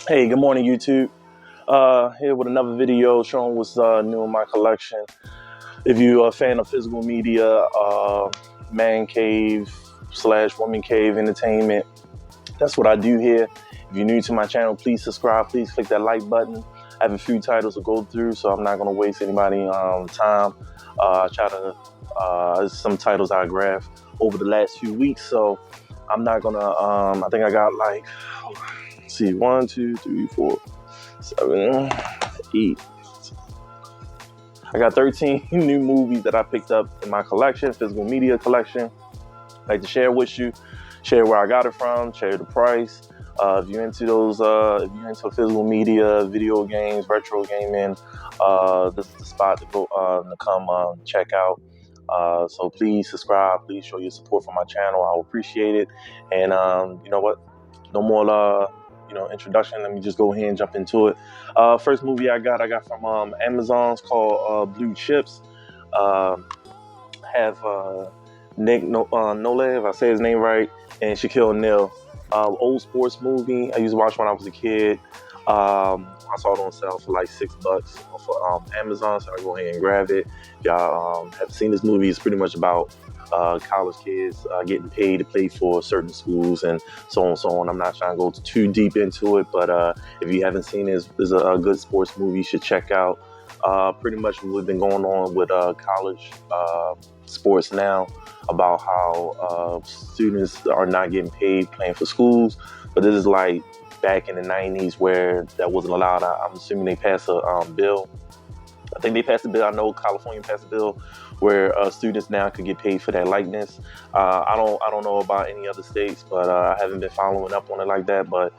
Hey, good morning, YouTube. Here with another video showing what's new in my collection. If you're a fan of physical media, man cave slash woman cave entertainment, that's what I do here. If you're new to my channel, please subscribe. Please click that like button. I have a few titles to go through, so I'm not going to waste anybody time. I try to some titles I grabbed over the last few weeks, so I'm not gonna. I think I got like, let's see, 1, 2, 3, 4, 7, 8. I got 13 new movies that I picked up in my collection, physical media collection. I'd like to share with you, share where I got it from, share the price. If you're into those, if you're into physical media, video games, retro gaming, this is the spot to go to come check out. So please subscribe. Please show your support for my channel. I will appreciate it. And you know what? No more introduction. Let me just go ahead and jump into it. First movie I got from Amazon. It's called Blue Chips. Have Nick Nolev, if I say his name right, and Shaquille O'Neal. Old sports movie I used to watch when I was a kid. I saw it on sale for like $6 for Amazon, so I go ahead and grab it. If y'all have seen this movie, it's pretty much about college kids getting paid to play for certain schools and so on and so on. I'm not trying to go too deep into it, but if you haven't seen it, it's a good sports movie you should check out. Pretty much what's been going on with college sports now, about how students are not getting paid playing for schools. But this is like back in the 90s where that wasn't allowed. I'm assuming they passed a bill. I think they passed a bill. I know California passed a bill where students now could get paid for their likeness. I don't know about any other states, but I haven't been following up on it like that. But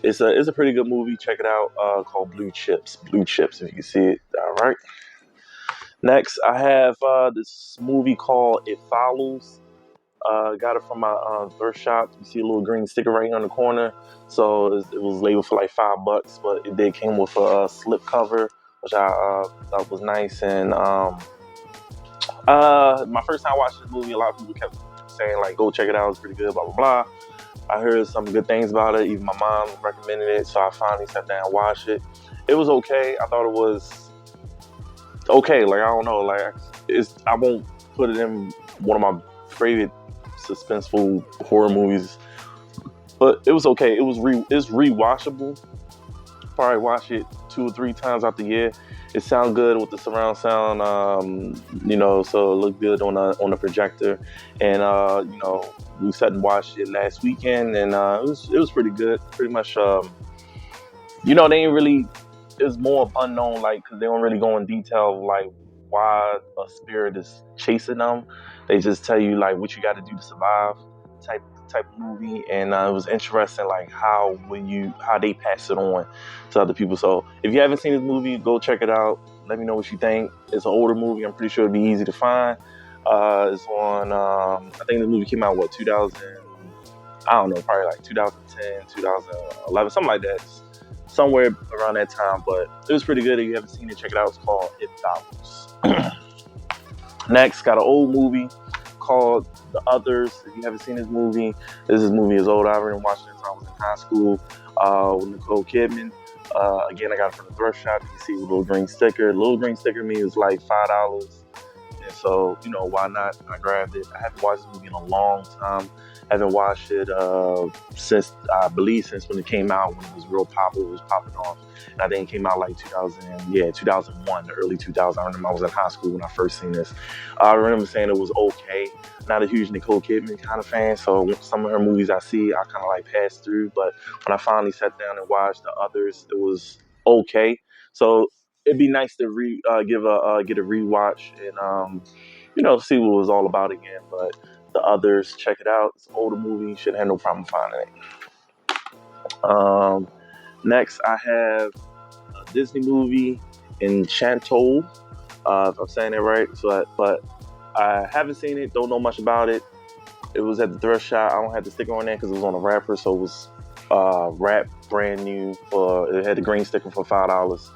it's a pretty good movie. Check it out. Called Blue Chips. Blue Chips, if you can see it. All right. Next, I have this movie called It Follows. Got it from my thrift shop. You see a little green sticker right here on the corner. So it was labeled for like $5, but it did came with a slip cover, which I thought was nice. And my first time watching this movie, a lot of people kept saying like, "Go check it out. It's pretty good." Blah blah blah. I heard some good things about it. Even my mom recommended it, so I finally sat down and watched it. It was okay. I thought it was okay. Like, I don't know. Like, I won't put it in one of my favorite suspenseful horror movies, but it was okay. It's rewatchable. Probably watch it 2 or 3 times out the year. It sounds good with the surround sound, so it looked good on the projector. And we sat and watched it last weekend, and it was pretty good. Pretty much, they ain't really. It's more of unknown, like, because they don't really go in detail of like why a spirit is chasing them. They just tell you like what you got to do to survive, type of movie. And it was interesting, like how they pass it on to other people. So if you haven't seen this movie, go check it out. Let me know what you think. It's an older movie. I'm pretty sure it'd be easy to find. It's on. I think the movie came out 2000. I don't know, probably like 2010, 2011, something like that. Somewhere around that time, but it was pretty good. If you haven't seen it, check it out. It's called It Follows. Next, got an old movie called The Others. If you haven't seen this movie is old. I already watched it since I was in high school with Nicole Kidman. Again, I got it from the thrift shop. You can see the little green sticker. The little green sticker means like $5. And so, why not? I grabbed it. I haven't watched this movie in a long time. I haven't watched it since, I believe, since when it came out, when it was real popular, it was popping off. And I think it came out like 2001, the early 2000s. I remember I was in high school when I first seen this. I remember saying it was okay. Not a huge Nicole Kidman kind of fan, so some of her movies I see, I kind of like pass through. But when I finally sat down and watched The Others, it was okay. So it'd be nice to get a rewatch and see what it was all about again. But The Others, check it out. It's an older movie. Shouldn't have no problem finding it. Next, I have a Disney movie, Enchanto. If I'm saying that right. But I haven't seen it. Don't know much about it. It was at the thrift shop. I don't have the sticker on there because it was on a wrapper, so it was wrapped brand new. It had the green sticker for $5.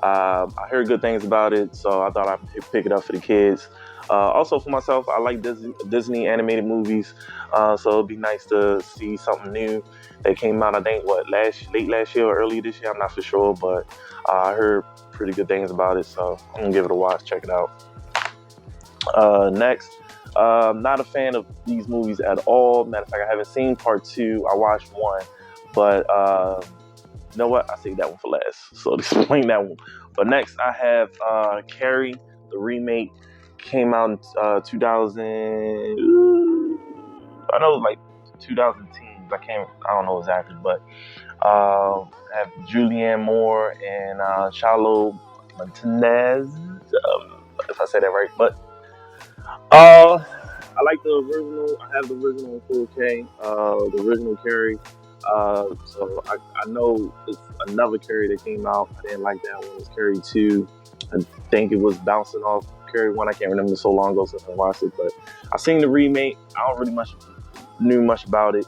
I heard good things about it, so I thought I'd pick it up for the kids. Also for myself, I like Disney animated movies, so it'd be nice to see something new that came out. I think late last year or early this year. I'm not for sure, but I heard pretty good things about it, so I'm gonna give it a watch. Check it out. Next, not a fan of these movies at all. Matter of fact, I haven't seen part two. I watched one, but you know what? I saved that one for last. So to explain that one. But next, I have Carrie, the remake, came out in 2000. I know it was like 2010s. I don't know exactly, but I have Julianne Moore and Charlo Martinez, if I say that right. But I like the original. I have the original in 4K. The original Carrie. So I know it's another Carrie that came out. I didn't like that one. It's Carrie 2. I think it was bouncing off Carrie 1. I can't remember, so long ago since I watched it. But I seen the remake. I don't really knew much about it.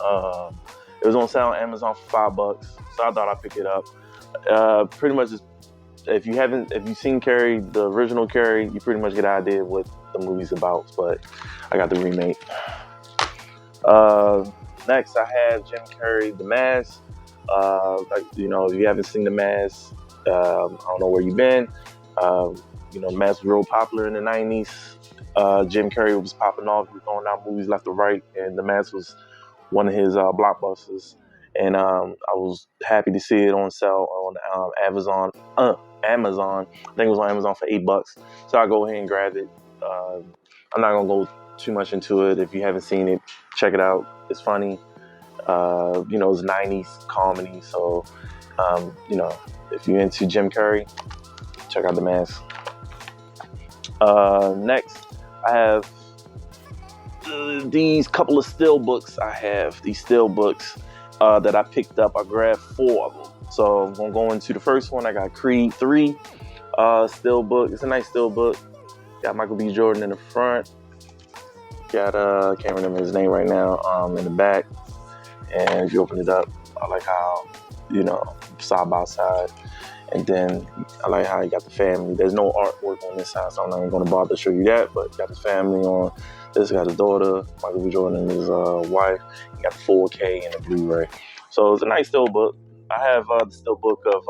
It was on sale on Amazon for $5, so I thought I'd pick it up. Pretty much, if you've seen Carrie, the original Carrie, you pretty much get an idea what the movie's about. But I got the remake. Next, I have Jim Carrey, The Mask. If you haven't seen The Mask, I don't know where you've been. The Mask was real popular in the '90s. Jim Carrey was popping off, he was throwing out movies left or right, and The Mask was one of his blockbusters. And I was happy to see it on sale on Amazon. Amazon, I think it was on Amazon for $8. So I go ahead and grab it. I'm not gonna go too much into it. If you haven't seen it, check it out. It's funny. It's '90s comedy. So, if you're into Jim Carrey, check out The Mask. Next, I have these couple of steel books. I have these steel books that I picked up. I grabbed 4 of them. So I'm gonna go into the first one. I got Creed 3 steel book. It's a nice steel book. Got Michael B. Jordan in the front. Got I can't remember his name right now. In the back, and if you open it up, I like how side by side. And then I like how you got the family. There's no artwork on this side, so I'm not even going to bother to show you that. But you got his family on this. Got his daughter, Michael B. Jordan, and his wife. You got the 4K and the Blu-ray. So it's a nice still book. I have the still book of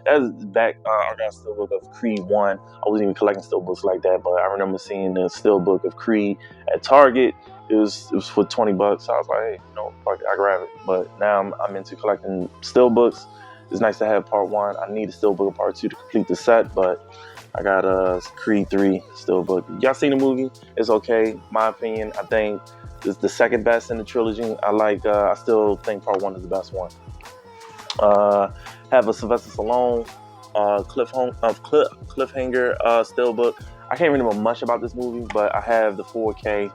that's back. I got a still book of Creed 1. I wasn't even collecting still books like that, but I remember seeing the still book of Creed at Target. It was for $20. So I was like, hey, fuck it, I grab it. But now I'm into collecting still books. It's nice to have part 1. I need a still book of part 2 to complete the set, but I got a Creed 3 still book. Y'all seen the movie? It's okay. My opinion, I think it's the second best in the trilogy. I still think part 1 is the best one. Have a Sylvester Stallone cliffhanger still book. I can't remember much about this movie, but I have the 4K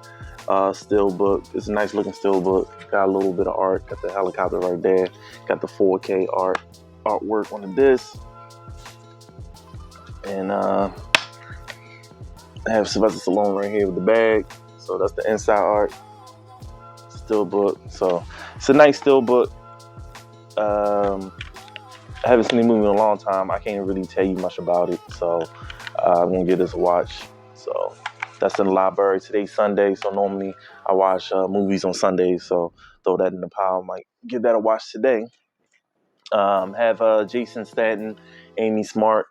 still book. It's a nice looking still book. Got a little bit of art. Got the helicopter right there. Got the 4K artwork on this. And I have Sylvester Stallone right here with the bag. So that's the inside art. Still book. So it's a nice still book. I haven't seen the movie in a long time. I can't really tell you much about it. So I'm going to give this a watch. So that's in the library. Today's Sunday, so normally I watch movies on Sundays. So throw that in the pile. Might give that a watch today. Have Jason Statham, Amy Smart,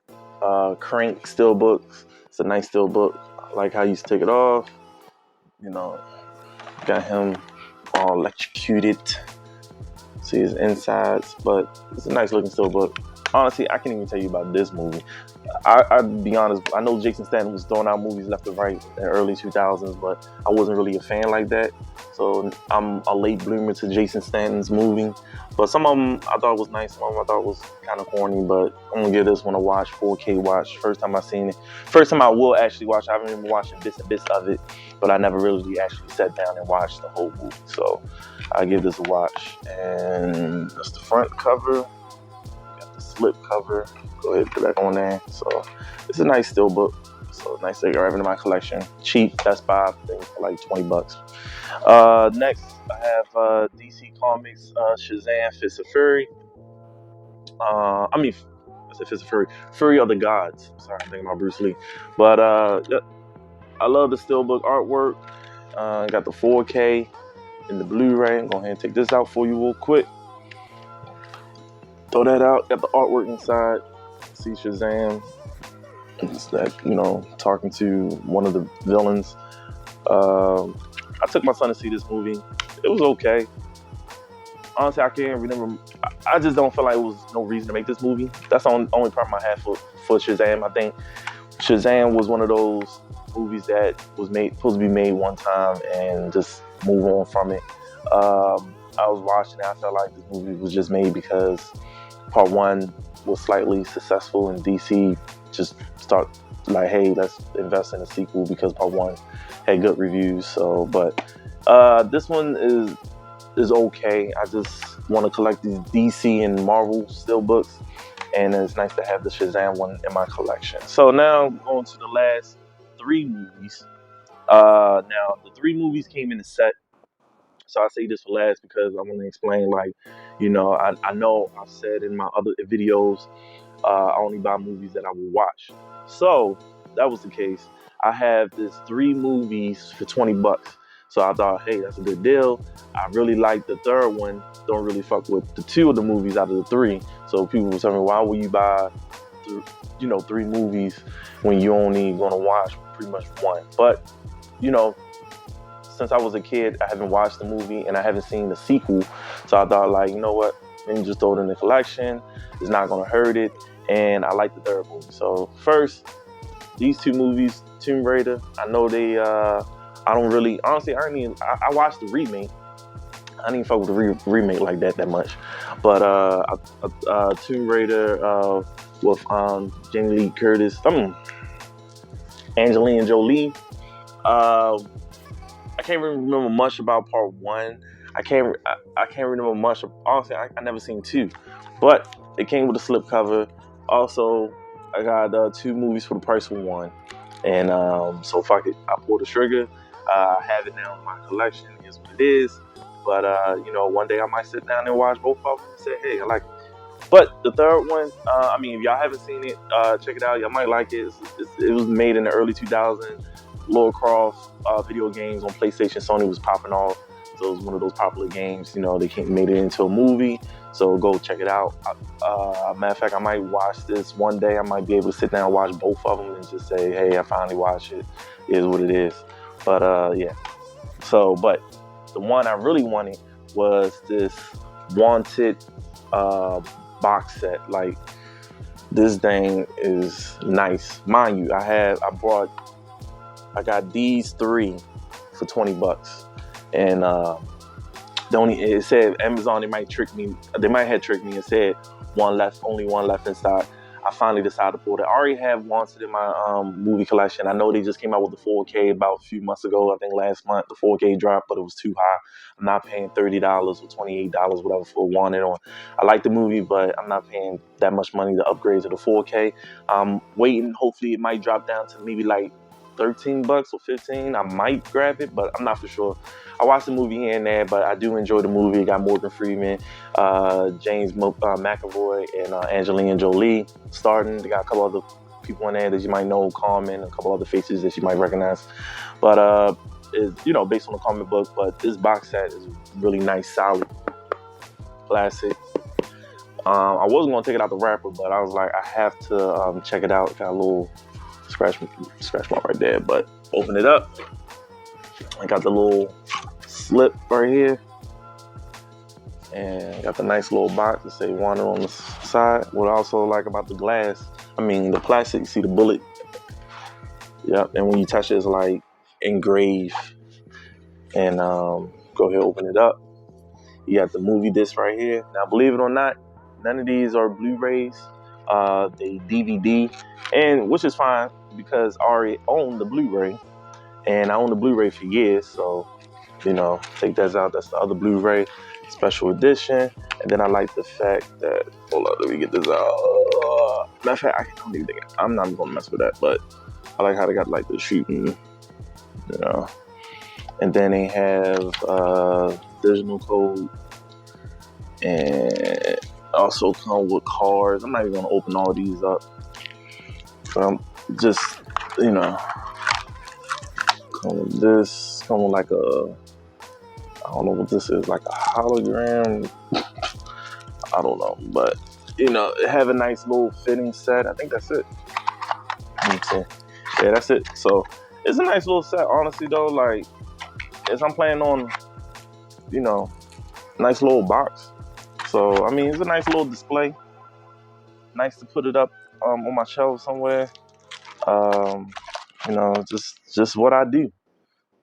Crank still books. It's a nice still book. I like how you take it off. Got him all electrocuted. See his insides, but it's a nice looking still book. Honestly, I can't even tell you about this movie. I'd be honest, I know Jason Statham was throwing out movies left and right in the early 2000s, but I wasn't really a fan like that. So I'm a late bloomer to Jason Statham's movie. But some of them I thought was nice, some of them I thought was kind of corny, but I'm going to give this one a watch, 4K watch. First time I seen it. First time I will actually watch. I haven't even watched bits and bits of it, but I never really actually sat down and watched the whole movie. So I give this a watch. And that's the front cover. Got the slip cover. Go ahead and put that on there. So it's a nice still book. So nice to grab into my collection. Cheap, Best Buy, I think for like $20. Next, I have DC Comics Shazam Fist of Fury. Fist of Fury. Fury of the Gods. Sorry, I'm thinking about Bruce Lee. But I love the steelbook artwork. Got the 4K and the Blu-ray. I'm going ahead and take this out for you real quick. Throw that out. Got the artwork inside. See Shazam. It's that, talking to one of the villains. I took my son to see this movie. It was okay. Honestly, I can't remember. I just don't feel like it was no reason to make this movie. That's the only problem I had for Shazam. I think Shazam was one of those movies that was supposed to be made one time and just move on from it. I was watching it. I felt like this movie was just made because part one was slightly successful and DC just start like, hey, let's invest in a sequel because part one had good reviews. So, but this one is okay. I just want to collect these DC and Marvel steelbooks, and it's nice to have the Shazam one in my collection. So now going to the last 3 movies. Now the 3 movies came in a set. So I say this for last because I want to explain, like, I know I've said in my other videos, I only buy movies that I will watch. So that was the case. I have this 3 movies for $20. So I thought, hey, that's a good deal. I really like the third one. Don't really fuck with the 2 of the movies out of the 3. So people were telling me, why would you buy, 3 movies when you only gonna watch pretty much 1? But, since I was a kid, I haven't watched the movie and I haven't seen the sequel. So I thought, like, you know what? Let me just throw it in the collection. It's not gonna hurt it. And I like the third movie. So first, these 2 movies, Tomb Raider. I know they. I don't really, honestly. I watched the remake. I didn't fuck with the remake like that much. But Tomb Raider with Jamie Lee Curtis, Angelina Jolie. I can't really remember much about part 1. I can't remember much. Honestly, I never seen 2, but it came with a slipcover. Also, I got 2 movies for the price of 1, and so fuck it, I pulled the trigger. I have it now in my collection. It's what it is. But one day I might sit down and watch both of them and say, hey, I like it. But the third one, if y'all haven't seen it, check it out. Y'all might like it. It was made in the early 2000s. Lara Croft video games on PlayStation. Sony was popping off. So it was one of those popular games. They made it into a movie. So go check it out. Matter of fact, I might watch this one day. I might be able to sit down and watch both of them and just say, hey, I finally watched it. It is what it is. But yeah. So, but the one I really wanted was this Wanted box set. Like, this thing is nice. Mind you, I got these 3 for $20. And it said Amazon, they might have tricked me and said only one left in stock. I finally decided to pull it. I already have Wanted in my movie collection. I know they just came out with the 4K about a few months ago. I think last month the 4K dropped, but it was too high. I'm not paying $30 or $28, whatever, for Wanted. I like the movie, but I'm not paying that much money to upgrade to the 4K. I'm waiting. Hopefully it might drop down to maybe like $13 or $15. I might grab it, but I'm not for sure. I watched the movie here and there, but I do enjoy the movie. It got Morgan Freeman, James McAvoy, and Angelina Jolie starting. They got a couple other people in there that you might know, Carmen, a couple other faces that you might recognize. But it's based on the comic book. But this box set is really nice, solid, classic. I wasn't gonna take it out the wrapper, but I was like, I have to check it out. It got a little scratch mark right there, but open it up. I got the little slip right here, and got the nice little box that say Wanted on the side. What I also like about the the plastic, you see the bullet. Yep, and when you touch it, it's like engraved. And go ahead, open it up. You got the movie disc right here. Now, believe it or not, none of these are Blu-rays. They DVD, and which is fine because I already own the Blu-ray, and I own the Blu-ray for years. So, take that out. That's the other Blu-ray special edition. And then I like the fact that, hold on, let me get this out. Matter of fact, I'm not even gonna mess with that, but I like how they got like the shooting, And then they have digital code, and also come with cards. I'm not even gonna open all these up, but I'm just, Come with this. Come with like a, I don't know what this is, like a hologram. I don't know, but you know, it have a nice little fitting set. I think that's it. Let me see. Yeah, that's it. So it's a nice little set, honestly though. Like, as I'm playing on, you know, nice little box. So I mean, it's a nice little display. Nice to put it up on my shelf somewhere. Um, you know, just what I do.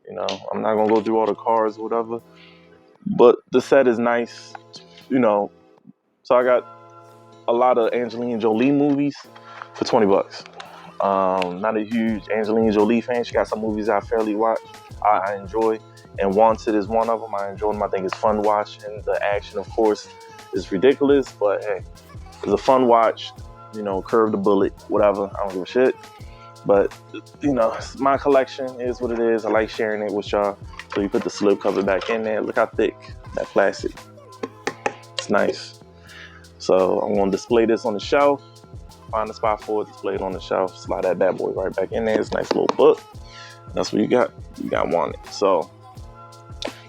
You know, I'm not gonna go through all the cards or whatever, but the set is nice. You know, so I got a lot of Angelina Jolie movies for $20. Not a huge Angelina Jolie fan. She got some movies I fairly watch, I enjoy, and Wanted is one of them. I enjoy them. I think it's fun watching. The action, of course, is ridiculous, but hey, it's a fun watch. You know, curve the bullet, whatever. I don't give a shit. But you know, my collection is what it is. I like sharing it with y'all. So you put the slip cover back in there. Look how thick that plastic. It's nice. So I'm gonna display this on the shelf. Find a spot for it, display it on the shelf, slide that bad boy right back in there. It's a nice little book. That's what you got. You got one. So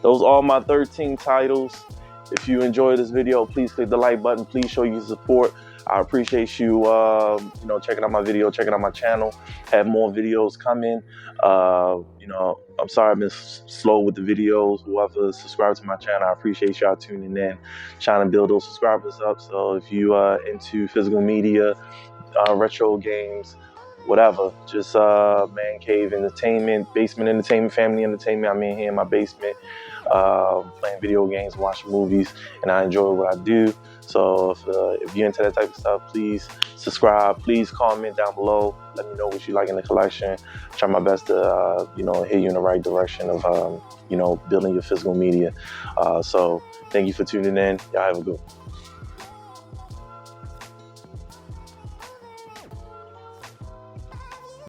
those are my 13 titles. If you enjoyed this video, please click the like button. Please show your support. I appreciate you, you know, checking out my video, checking out my channel. Have more videos coming. You know, I'm sorry I've been slow with the videos. Whoever subscribed to my channel, I appreciate y'all tuning in, trying to build those subscribers up. So if you into physical media, retro games, whatever, just man cave entertainment, basement entertainment, family entertainment. I'm in here in my basement playing video games, watching movies, and I enjoy what I do. So if you're into that type of stuff, please subscribe. Please comment down below. Let me know what you like in the collection. Try my best to you know, hit you in the right direction of you know, building your physical media. So thank you for tuning in. Y'all have a good one.